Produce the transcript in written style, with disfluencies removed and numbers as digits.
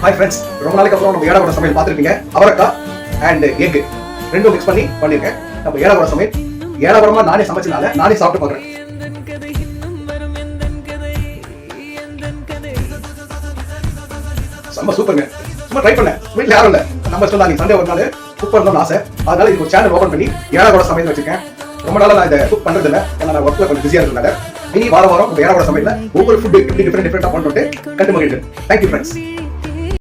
Hi friends, ரொம்ப நாளைக்கு அப்புறம் நம்ம ஏடாவோட சமையல் பார்த்துருப்பீங்க. அவரைக்காய் அண்ட் எக் ரெண்டும் மிக்ஸ் பண்ணி பண்ணியிருக்கேன். நம்ம ஏடாவோட சமையல் ஏடாபுரமா நானே சமைச்சனால நானே சாப்பிட்டு பார்க்குறேன். செம்ம சூப்பருங்க. சும்மா ட்ரை பண்ணேன். வீட்டில் யாரும் இல்லை, நம்ம சொன்னா நீ சண்டே ஒரு நாள் குக் பண்ணணும்னு ஆசை. அதனால இது ஒரு சேனல் ஓப்பன் பண்ணி ஏடாவோட சமையல் வச்சிருக்கேன். ரொம்ப நாளாக நான் இதை குக் பண்ணுறது இல்லை, ஏன்னா நான் ஒர்க்கில் கொஞ்சம் பிஸியாக இருக்கிறதுனால. இனி வாரம் உங்கள் ஏடாவோட சமையல் ஒவ்வொரு ஃபுட்டு எப்படி டிஃப்ரெண்டாக பண்ணிட்டு கண்டு மகிழ்ந்து. Thank you friends.